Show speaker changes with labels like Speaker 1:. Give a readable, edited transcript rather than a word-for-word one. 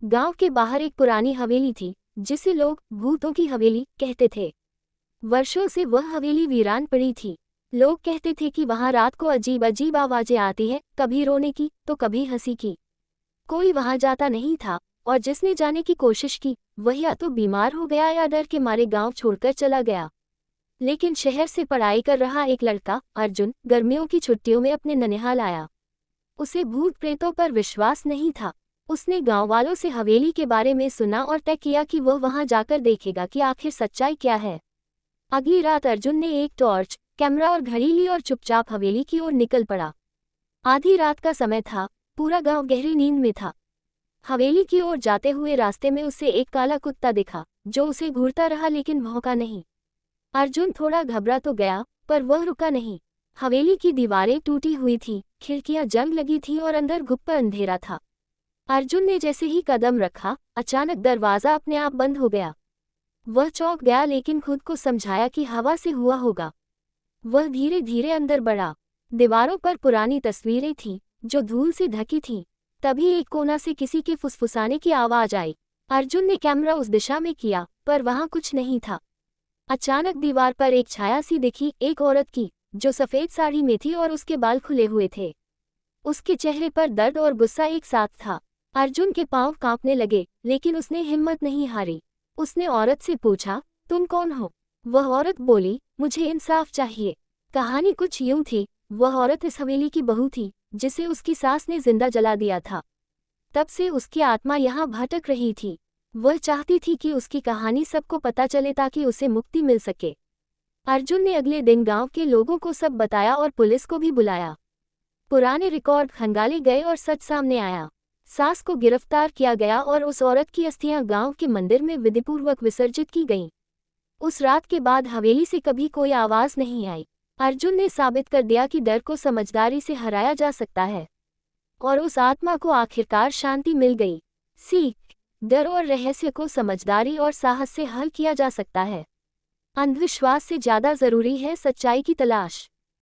Speaker 1: गांव के बाहर एक पुरानी हवेली थी, जिसे लोग भूतों की हवेली कहते थे। वर्षों से वह हवेली वीरान पड़ी थी। लोग कहते थे कि वहां रात को अजीब अजीब आवाजें आती है, कभी रोने की तो कभी हंसी की। कोई वहां जाता नहीं था, और जिसने जाने की कोशिश की वह या तो बीमार हो गया या डर के मारे गांव छोड़कर चला गया। लेकिन शहर से पढ़ाई कर रहा एक लड़का अर्जुन गर्मियों की छुट्टियों में अपने ननिहाल आया। उसे भूत प्रेतों पर विश्वास नहीं था। उसने गांव वालों से हवेली के बारे में सुना और तय किया कि वह वहां जाकर देखेगा कि आखिर सच्चाई क्या है। अगली रात अर्जुन ने एक टॉर्च, कैमरा और घड़ी ली और चुपचाप हवेली की ओर निकल पड़ा। आधी रात का समय था, पूरा गांव गहरी नींद में था। हवेली की ओर जाते हुए रास्ते में उसे एक काला कुत्ता दिखा, जो उसे घूरता रहा लेकिन भौंका नहीं। अर्जुन थोड़ा घबरा तो गया, पर वह रुका नहीं। हवेली की दीवारें टूटी हुई थीं, खिड़कियां जंग लगी थीं और अंदर गुप्त अंधेरा था। अर्जुन ने जैसे ही कदम रखा, अचानक दरवाजा अपने आप बंद हो गया। वह चौंक गया लेकिन खुद को समझाया कि हवा से हुआ होगा। वह धीरे धीरे अंदर बढ़ा। दीवारों पर पुरानी तस्वीरें थीं, जो धूल से ढकी थीं। तभी एक कोना से किसी के फुसफुसाने की आवाज आई। अर्जुन ने कैमरा उस दिशा में किया, पर वहां कुछ नहीं था। अचानक दीवार पर एक छाया सी दिखी, एक औरत की, जो सफेद साड़ी में थी और उसके बाल खुले हुए थे। उसके चेहरे पर दर्द और गुस्सा एक साथ था। अर्जुन के पांव कांपने लगे, लेकिन उसने हिम्मत नहीं हारी। उसने औरत से पूछा, तुम कौन हो? वह औरत बोली, मुझे इंसाफ चाहिए। कहानी कुछ यूं थी। वह औरत इस हवेली की बहू थी, जिसे उसकी सास ने जिंदा जला दिया था। तब से उसकी आत्मा यहाँ भटक रही थी। वह चाहती थी कि उसकी कहानी सबको पता चले ताकि उसे मुक्ति मिल सके। अर्जुन ने अगले दिन गांव के लोगों को सब बताया और पुलिस को भी बुलाया। पुराने रिकॉर्ड खंगाले गए और सच सामने आया। सास को गिरफ्तार किया गया और उस औरत की अस्थियां गांव के मंदिर में विधिपूर्वक विसर्जित की गईं। उस रात के बाद हवेली से कभी कोई आवाज नहीं आई। अर्जुन ने साबित कर दिया कि डर को समझदारी से हराया जा सकता है, और उस आत्मा को आखिरकार शांति मिल गई। सीख: डर और रहस्य को समझदारी और साहस से हल किया जा सकता है। अंधविश्वास से ज्यादा जरूरी है सच्चाई की तलाश।